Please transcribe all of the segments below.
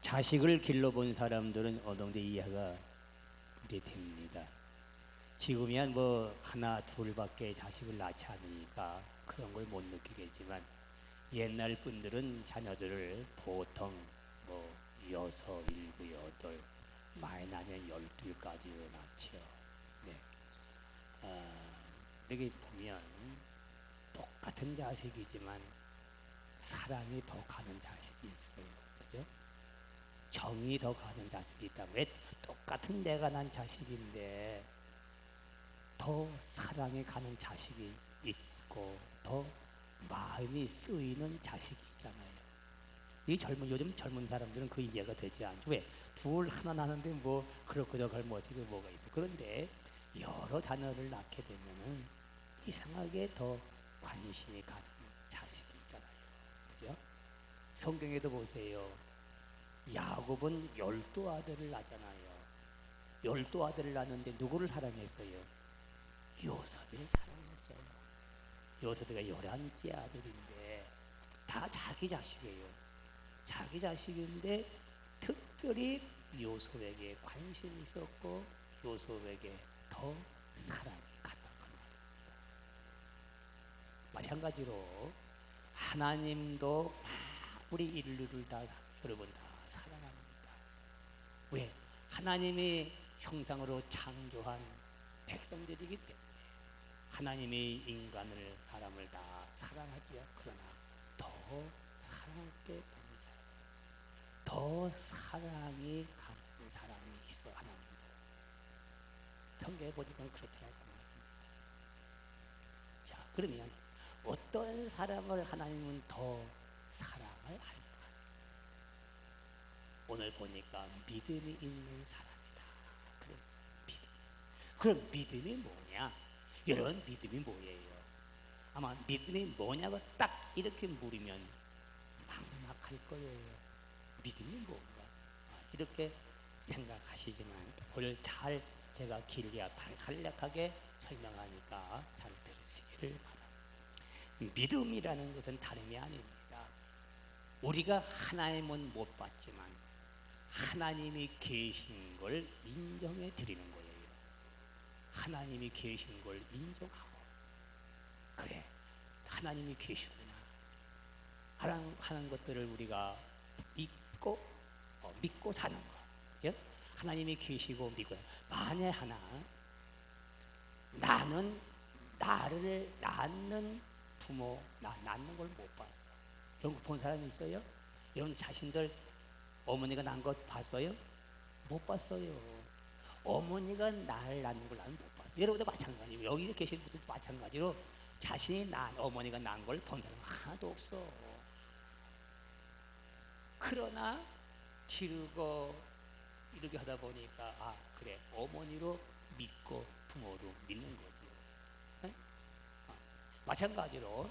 자식을 길러본 사람들은 어느 정도 이해가 됩니다. 지금이야 뭐 하나 둘밖에 자식을 낳지 않으니까 그런 걸 못 느끼겠지만 옛날 분들은 자녀들을 보통 뭐 6, 7, 8 많이 나면 12까지로 낳죠. 네. 여기 보면 똑같은 자식이지만 사랑이 더 가는 자식이 있어요. 그죠? 정이 더 가는 자식이 있다. 왜 똑같은 내가 난 자식인데 더 사랑이 가는 자식이 있고 더 마음이 쓰이는 자식이 있잖아요. 요즘 젊은 사람들은 그 이해가 되지 않죠. 왜? 둘 하나 나는데 뭐 그렇고 걸머지고 뭐가 있어. 그런데 여러 자녀를 낳게 되면은 이상하게 더 관심이 가는 자식이 있잖아요. 그죠? 성경에도 보세요. 야곱은 12아들을 낳잖아요. 12아들을 낳는데 누구를 사랑했어요? 요셉을 사랑했어요. 요셉이가 11째 아들인데 다 자기 자식이에요. 자기 자식인데 특별히 요셉에게 관심이 있었고 요셉에게 더 사랑이 갔다 그 말입니다. 마찬가지로 하나님도 우리 인류를 다 여러분 다 사랑합니다. 왜? 하나님이 형상으로 창조한 백성들이기 때문에 하나님이 인간을 사람을 다 사랑하지요. 그러나 더 사랑하게 되는 사람, 더 사랑이 가는 사람이 있어. 하나님도 성경에 보니까 그렇더라고 말입니다. 자, 그러면 어떤 사람을 하나님은 더 사랑을 할까? 오늘 보니까 믿음이 있는 사람이다. 그래서 믿음. 그럼 믿음이 뭐냐? 여러분 믿음이 뭐예요? 아마 믿음이 뭐냐고 딱 이렇게 물으면 막막할 거예요. 믿음이 뭔가? 이렇게 생각하시지만 오늘 잘 제가 길게 간략하게 설명하니까 잘 들으시기를 바랍니다. 믿음이라는 것은 다름이 아닙니다. 우리가 하나님은 못 봤지만 하나님이 계신 걸 인정해 드리는 거예요. 하나님이 계신 걸 인정하고, 그래 하나님이 계시구나 하는 것들을 우리가 믿고 사는 거. 그죠? 하나님이 계시고 믿고. 만에 하나 나는 나를 낳는 부모 낳는 걸 못 봤어. 이런 거 본 사람이 있어요? 여러분 자신들 어머니가 낳은 것 봤어요? 못 봤어요. 어머니가 나를 낳는 걸 나는 못 봤어요. 여러분도 마찬가지고 여기 계신 분들도 마찬가지로 자신이 어머니가 낳은 걸 본 사람 하나도 없어. 그러나 기르고 이렇게 하다 보니까 그래 어머니로 믿고 부모로 믿는 거지. 마찬가지로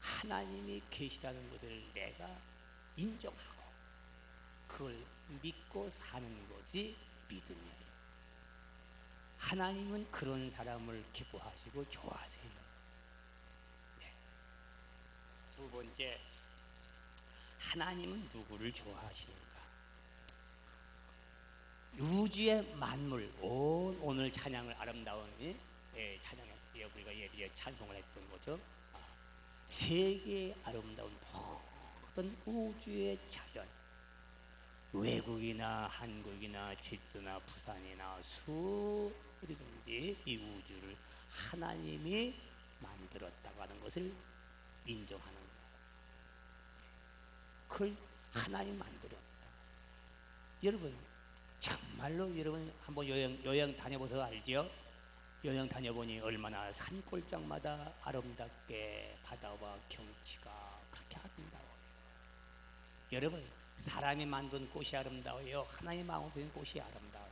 하나님이 계시다는 것을 내가 인정하고 그걸 믿고 사는 것이 믿음이에요. 하나님은 그런 사람을 기뻐하시고 좋아하세요. 네. 두 번째, 하나님은 누구를 좋아하시는가? 우주의 만물, 오늘 찬양을 아름다운 찬양했어요. 우리가 예리에 찬송을 했던 거죠. 세계의 아름다운 모든 우주의 자연, 외국이나 한국이나 제주나 부산이나 어디든지 이 우주를 하나님이 만들었다고 하는 것을 인정하는 거예요. 그걸 하나님 만들었다. 여러분 정말로 여러분 한번 여행 다녀보셔서 알죠? 여행 다녀보니 얼마나 산골짜기마다 아름답게 바다와 경치가 그렇게 아름다워요. 여러분 사람이 만든 꽃이 아름다워요? 하나님 마음속에 꽃이 아름다워요?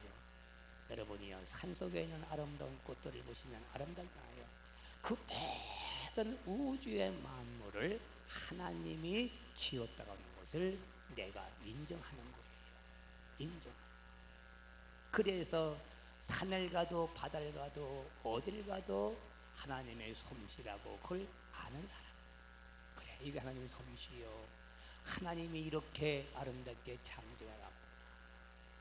여러분이요 산속에 있는 아름다운 꽃들을 보시면 아름답나요? 그 모든 우주의 만물을 하나님이 지었다고 하는 것을 내가 인정하는 거예요. 인정. 그래서 산을 가도 바다를 가도 어딜 가도 하나님의 솜씨라고 그걸 아는 사람. 그래 이게 하나님의 솜씨요. 하나님이 이렇게 아름답게 창조해라.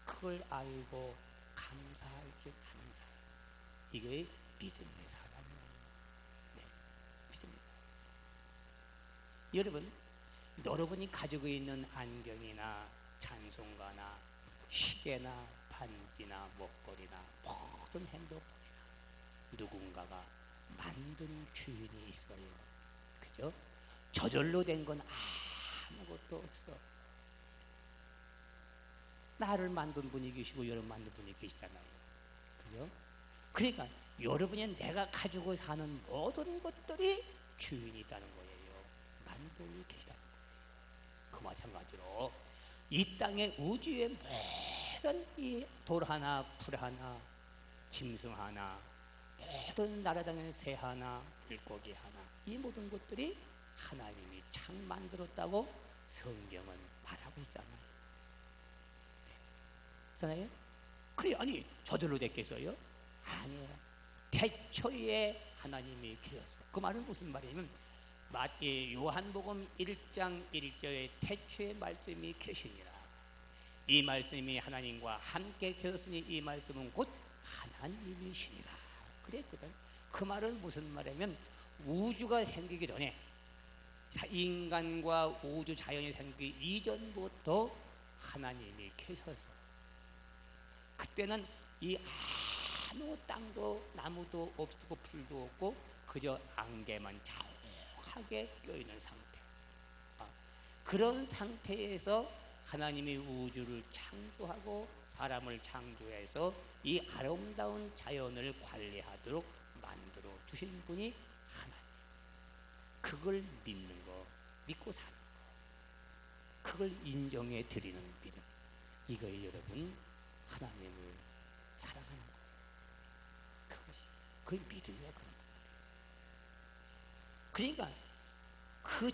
그걸 알고 감사할 줄 아는 사람, 이게 믿음의 사람이에요. 네, 믿습니다. 여러분이 가지고 있는 안경이나 찬송가나 시계나 반지나 목걸이나 모든 핸드폰이나 누군가가 만든 주인이 있어요. 그죠? 저절로 된 건 아무것도 없어. 나를 만든 분이 계시고 여러분 만든 분이 계시잖아요. 그죠? 그러니까 여러분이 내가 가지고 사는 모든 것들이 주인이 있다는 거예요. 만들고 계시다는 거예요. 그 마찬가지로 이 땅의 우주의 모든 이 돌 하나, 풀 하나, 짐승 하나, 모든 날아다니는 새 하나, 물고기 하나, 이 모든 것들이 하나님이 참 만들었다고 성경은 말하고 있잖아요. 있잖아요? 그래, 아니 저절로 됐겠어요? 아니에요. 태초에 하나님이 계셨어. 그 말은 무슨 말이냐면 요한복음 1장 1절에 태초에 말씀이 계시니라. 이 말씀이 하나님과 함께 계셨으니 이 말씀은 곧 하나님이시니라 그랬거든. 그 말은 무슨 말이냐면 우주가 생기기 전에, 인간과 우주 자연이 생기기 이전부터 하나님이 계셔서, 그때는 이 아무 땅도 나무도 없고 풀도 없고 그저 안개만 자욱하게 껴있는 상태. 그런 상태에서 하나님이 우주를 창조하고 사람을 창조해서 이 아름다운 자연을 관리하도록 만들어 주신 분이 하나님. 그걸 믿는 거, 믿고 사는 거, 그걸 인정해 드리는 믿음, 이거에 여러분 하나님을 사랑하는 거, 그것이 믿음이야. 그런 것들이. 그러니까 그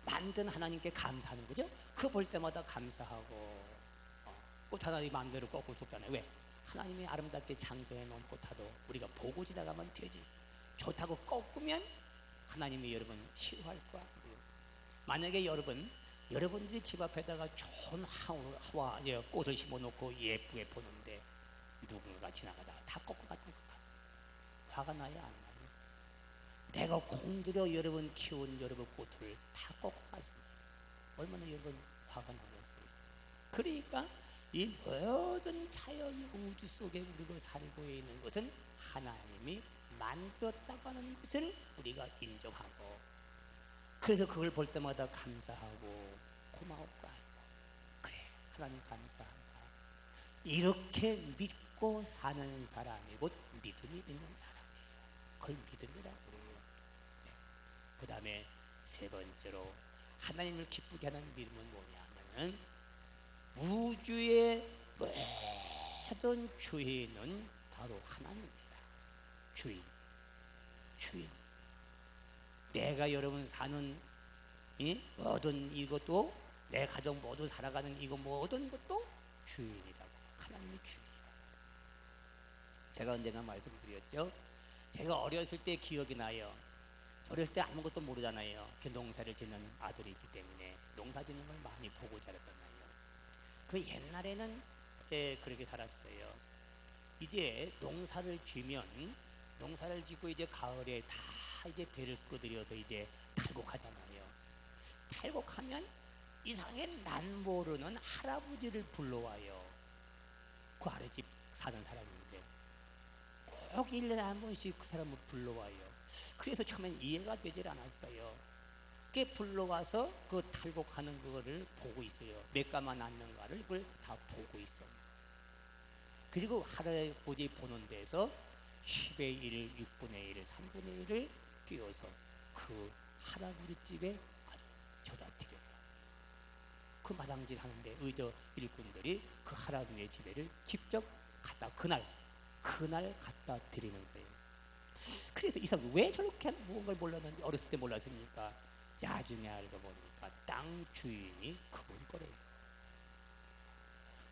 만든 하나님께 감사하는 거죠. 그거 볼 때마다 감사하고. 꽃 하나 마음대로 꺾을 수 없잖아요. 왜? 하나님이 아름답게 창조해 놓은 꽃 하도 우리가 보고 지나가면 되지. 좋다고 꺾으면 하나님이 여러분 싫어할 거야. 만약에 여러분들이 집 앞에다가 좋은 하와 꽃을 심어놓고 예쁘게 보는데 누군가 지나가다가 다 꺾고 갔다 화가 나야 안 나요? 내가 공들여 여러분 키운 여러분 꽃을 다 꺾고 갔습니다. 얼마나 여러분 화가 나겠어요. 그러니까 이 모든 자연 우주 속에 우리가 살고 있는 것은 하나님이 만들었다고 하는 것을 우리가 인정하고, 그래서 그걸 볼 때마다 감사하고 고마웠고 알고, 그래 하나님 감사한다. 이렇게 믿고 사는 사람이 곧 믿음이 있는 사람이에요. 그걸 믿음이라고 그래요. 네. 그 다음에 세 번째로 하나님을 기쁘게 하는 믿음은 뭐냐면 우주의 모든 주인은 바로 하나님입니다. 주인. 내가 여러분 사는 모든 이것도, 내 가족 모두 살아가는 이거 모든 것도 주인이라고. 하나님이 주인이라고. 제가 언젠가 말씀드렸죠. 제가 어렸을 때 기억이 나요. 어렸을 때 아무것도 모르잖아요. 농사를 짓는 아들이 있기 때문에 농사 짓는 걸 많이 보고 자랐잖아요. 그 옛날에는 그렇게 살았어요. 이제 농사를 짓고 이제 가을에 다 이제 배를 끄들여서 이제 탈곡하잖아요. 탈곡하면 이상하게 난 모르는 할아버지를 불러와요. 그 아랫집 사는 사람인데 꼭 1년에 한 번씩 그 사람을 불러와요. 그래서 처음엔 이해가 되질 않았어요. 그 불러와서 그 탈곡하는 그거를 보고 있어요. 몇 가마 났는가를 그걸 다 보고 있어요. 그리고 할아버지 보는 데서 10의 1, 6분의 1, 3분의 1을 띄워서 그 할아버지 집에 저다 드려요. 그 마당질 하는데 의저 일꾼들이 그 할아버지의 집에를 직접 그날 갖다 드리는 거예요. 그래서 이 사람 왜 저렇게 무언가를 몰랐는지, 어렸을 때 몰랐으니까 나중에 알고 보니까 땅 주인이 그분 거래요.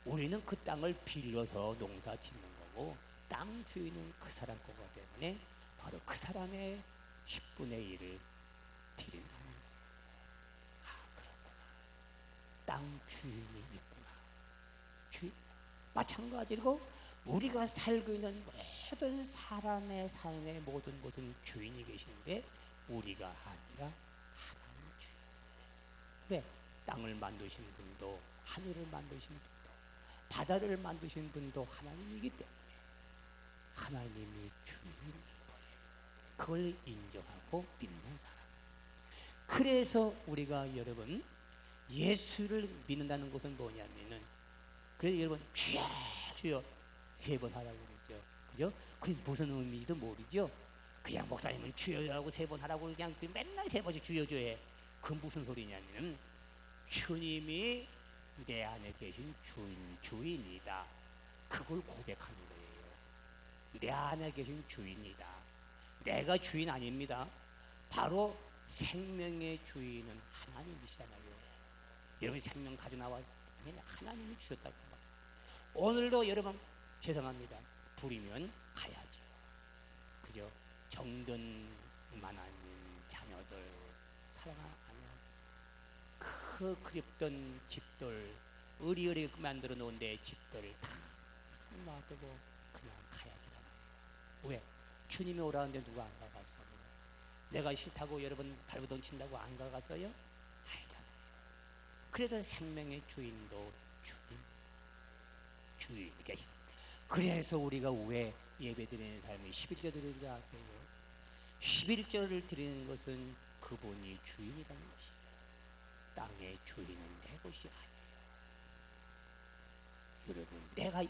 우리는 그 땅을 빌려서 농사 짓는 거고 땅 주인은 그 사람 거기 때문에 바로 그 사람의 10분의 1을 드린다는 거예요. 그렇구나. 땅 주인이 있구나. 주인. 마찬가지로 우리가 살고 있는 모든 사람의 삶의 모든 것은 주인이 계시는데 우리가 아니라 하나님 주인. 왜? 땅을 만드신 분도 하늘을 만드신 분도 바다를 만드신 분도 하나님이기 때문에 하나님이 주인인 거예요. 그걸 인정하고 믿는 사람. 그래서 우리가 여러분 예수를 믿는다는 것은 뭐냐면은 그래서 여러분 주여 주여 3번 하라고 그러죠. 그죠? 그게 무슨 의미인지도 모르죠. 그냥 목사님은 주여하고 3번 하라고 그냥 맨날 3번씩 주여 주여 해. 그건 무슨 소리냐면은 주님이 내 안에 계신 주인이다. 그걸 고백하는 거예요. 내 안에 계신 주인이다. 내가 주인 아닙니다. 바로 생명의 주인은 하나님이시잖아요. 여러분 생명 가져 나와서 하나님이 주셨다고 합니다. 오늘도 여러분 죄송합니다. 부리면 가야죠. 그죠? 정든 만한 자녀들 사랑하면 그 그립던 집들 의리의리 만들어 놓은 내 집들 다 놔두고 그냥 가야 되잖아요. 왜? 주님이 오라는데 누가 안 가갔어요? 내가 싫다고 여러분 발버둥 친다고 안 가갔어요? 아니잖아요. 그래서 생명의 주인도 주인. 그래서 우리가 왜 예배 드리는 사람이 11조 드리는 줄 아세요? 11조를 드리는 것은 그분이 주인이라는 것이에요. 땅의 주인은 내 것이 아니에요. 여러분 내가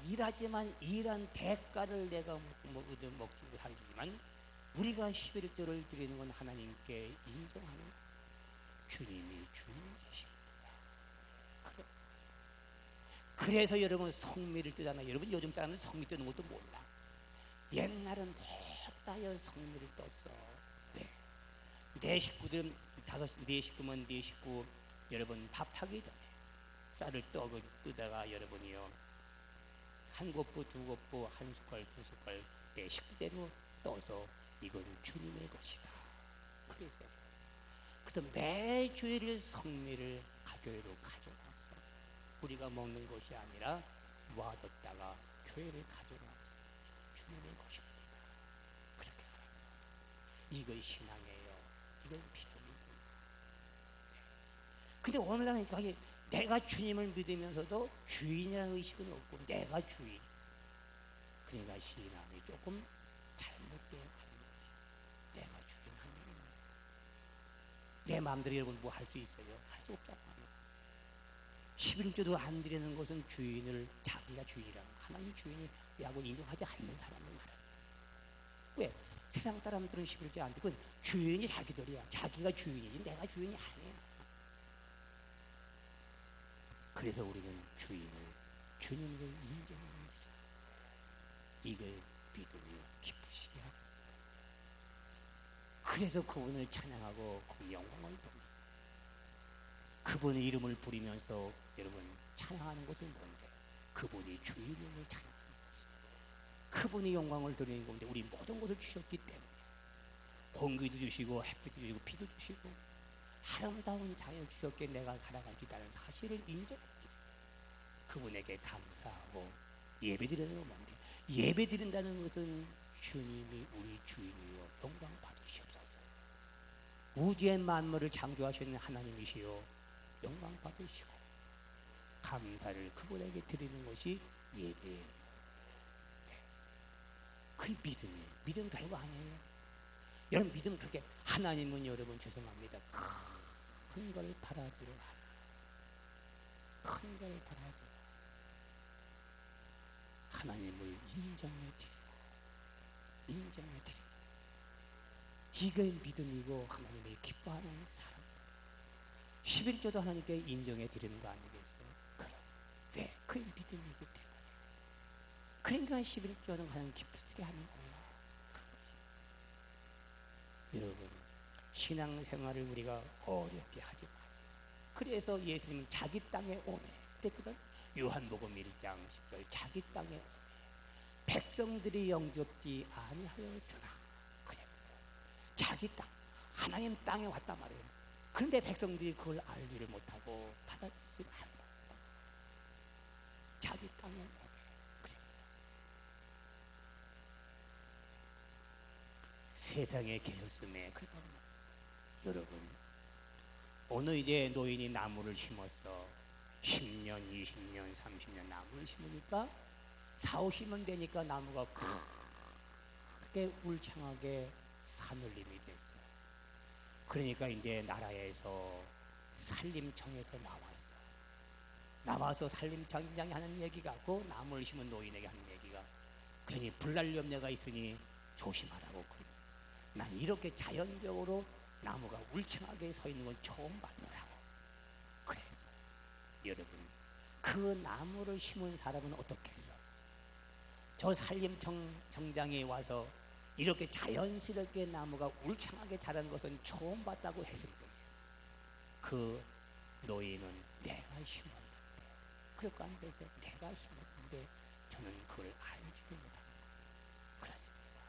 일하지만 일한 대가를 내가 먹지 못하지만 우리가 11조를 드리는 건 하나님께 인정하는 주님이 주인이십니다. 그래서 여러분 성미를 뜨잖아요. 여러분 요즘 사람은 성미 뜨는 것도 몰라. 옛날은 모두 다 성미를 떴어. 네. 내 식구들은 네 식구면 네 식구 여러분 밥하기 전에 쌀을 뜨다가 여러분이요 한 곱부 두 곱부 한 숟갈 두 숟갈 내 식구대로 떠서 이건 주님의 것이다. 그래서 매 주일 성미를 교회로 가져왔어. 우리가 먹는 것이 아니라 모아뒀다가 교회를 가져와서 주님의 것입니다. 그렇게 하라고. 이건 신앙이에요. 이건 믿음이에요. 근데 오늘날은 내가 주님을 믿으면서도 주인이라는 의식은 없고 내가 주인. 그러니까 신앙이 조금 잘못되어 가는 거예요. 내가 주인 하나님. 내 마음대로 여러분 뭐 할 수 있어요? 할 수 없잖아요. 11조도 안 드리는 것은 주인을 자기가 주인이라고 하나님 주인이라고 인정하지 않는 사람을 말합니다. 왜? 세상 사람들은 11조 안 드리고 주인이 자기들이야. 자기가 주인이지 내가 주인이 아니야. 그래서 우리는 주님을 인정하는 것이죠. 이걸 믿음이 기쁘시게 하고 그래서 그분을 찬양하고 그 영광을 보며 그분의 이름을 부리면서 여러분 찬양하는 것은 뭔데? 그분이 주인임을 찬양하는 것이. 그분이 영광을 드리는 건데 우리 모든 것을 주셨기 때문에 공기도 주시고 햇빛도 주시고 피도 주시고 아름다운 자연 주셨기에 내가 살아갈 수 있다는 사실을 인정합니다. 그분에게 감사하고 예배드리는 건 뭔데? 예배드린다는 것은 주님이 우리 주인이요 영광 받으시옵소서. 우주의 만물을 창조하시는 하나님이시요 영광 받으시고 감사를 그분에게 드리는 것이 예배예요. 그 믿음 별거 아니에요. 여러분 믿음 그렇게 하나님은 여러분 죄송합니다. 큰 걸 바라지를 않아요. 큰 걸 바라지 하나님을 인정해 드리고 이게 믿음이고 하나님이 기뻐하는 사람. 11조도 하나님께 인정해 드리는 거 아니겠어요? 그럼 왜? 그게 믿음이기 때문에. 그러니까 11조는 하나님 기쁘게 하는 거예요. 여러분 신앙생활을 우리가 어렵게 하지 마세요. 그래서 예수님은 자기 땅에 오매 그랬거든. 요한복음 1장 10절 자기 땅에 오매 백성들이 영접지 아니하였으나 그랬거든. 자기 땅 하나님 땅에 왔단 말이에요. 그런데 백성들이 그걸 알지를 못하고 받아들이지 않는다. 자기 땅에 그래. 세상에 계셨음에 그러다 여러분 어느 이제 노인이 나무를 심었어 10년, 20년, 30년 나무를 심으니까 4, 50년 되니까 나무가 크게 울창하게 산울림이 됐어. 그러니까 이제 나라에서 산림청에서 나와서 산림청장이 하는 얘기가 고 나무를 심은 노인에게 하는 얘기가 괜히 불날 염려가 있으니 조심하라고. 난 이렇게 자연적으로 나무가 울창하게 서 있는 건 처음 봤더라고. 그래서 여러분 그 나무를 심은 사람은 어떻겠어? 저 산림청장이 와서 이렇게 자연스럽게 나무가 울창하게 자란 것은 처음 봤다고 했을 거예요. 그 노인은 내가 심었는데 그럴까 안 돼서 내가 심었는데 저는 그걸 알지도 못합니다. 그렇습니다.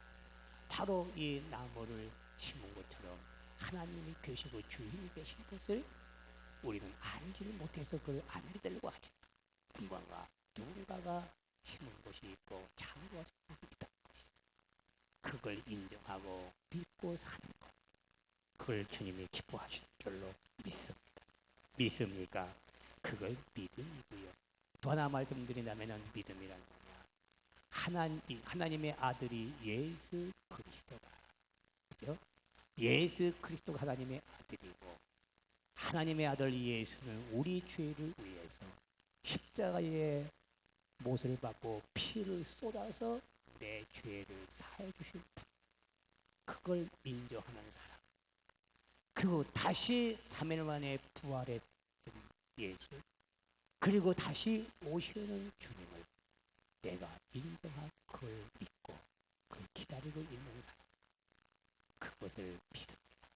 바로 이 나무를 심은 것처럼 하나님이 계시고 주인이 계신 것을 우리는 알지를 못해서 그걸 안 믿으려고 하지. 누군가가 심은 것이 있고 창조하신 것이 있다는 것이죠. 그걸 인정하고 믿고 사는 것, 그걸 주님이 기뻐하시는 줄로 믿습니다. 믿습니까? 그걸 믿음이고요. 또 하나 말씀드린다면 믿음이란 뭐냐? 하나님의 아들이 예수 그리스도다. 그죠? 예수 그리스도가 하나님의 아들이고 하나님의 아들 예수는 우리 죄를 위해서 십자가에 못을 받고 피를 쏟아서 내 죄를 사해 주신 분. 그걸 인정하는 사람. 그리고 다시 3일 만에 부활했던 예수. 그리고 다시 오시는 주님을 내가 인정하고 그걸 믿고 그걸 기다리고 있는 사람. 그것을 믿습니다.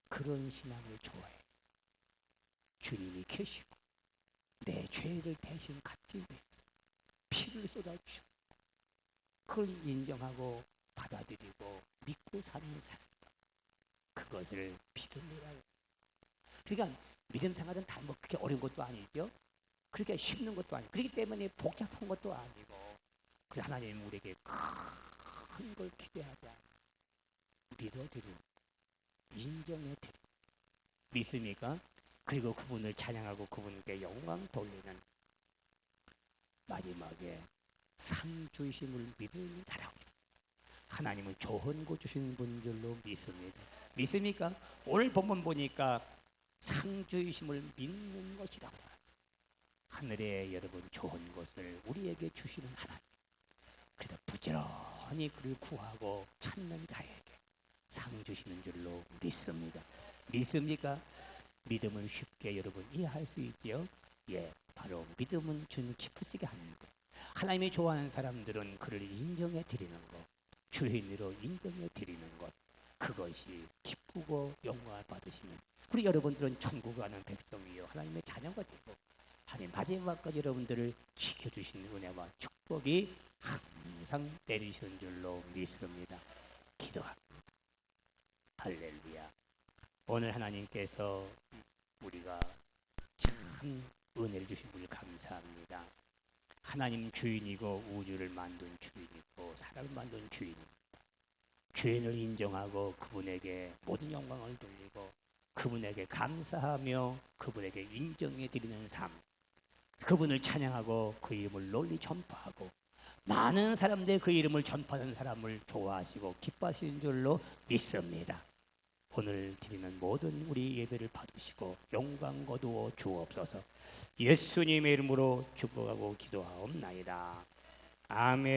그런 신앙을 좋아해. 주님이 계시고 내 죄를 대신 갚기 위해서 피를 쏟아주시고 그걸 인정하고 받아들이고 믿고 사는 사람. 그것을 믿음이라고. 그러니까 믿음 생활은 다 뭐 그렇게 어려운 것도 아니죠. 그렇게 쉽는 것도 아니고 그렇기 때문에 복잡한 것도 아니고 그래서 하나님 우리에게 큰 걸 기대하지 않아요. 믿어드리고 인정해드리고 믿습니까? 그리고 그분을 찬양하고 그분께 영광 돌리는 마지막에 상 주심을 믿는 자라고 있습니다. 하나님은 좋은 거 주시는 분들로 믿습니다. 믿습니까? 오늘 본문 보니까 상 주심을 믿는 것이라고 하습니다. 하늘에 여러분 좋은 것을 우리에게 주시는 하나님. 그래서 부지런히 그를 구하고 찾는 자에게 상 주시는 줄로 믿습니다. 믿습니까? 믿음은 쉽게 여러분 이해할 수 있지요? 예, 바로 믿음은 주님 기쁘시게 하는 것. 하나님이 좋아하는 사람들은 그를 인정해 드리는 것, 주인으로 인정해 드리는 것, 그것이 기쁘고 영광을 받으시는. 우리 여러분들은 천국 가는 백성이요 하나님의 자녀가 되고 하나님 마지막까지 여러분들을 지켜주시는 은혜와 축복이 항상 내리시는 줄로 믿습니다. 기도합니다. 할렐루야. 오늘 하나님께서 우리가 참 은혜를 주신 분을 감사합니다. 하나님 주인이고 우주를 만든 주인이고 사람을 만든 주인입니다. 주인을 인정하고 그분에게 모든 영광을 돌리고 그분에게 감사하며 그분에게 인정해 드리는 삶, 그분을 찬양하고 그 이름을 널리 전파하고 많은 사람들이 그 이름을 전파하는 사람을 좋아하시고 기뻐하시는 줄로 믿습니다. 오늘 드리는 모든 우리 예배를 받으시고 영광 거두어 주옵소서. 예수님의 이름으로 축복하고 기도하옵나이다. 아멘.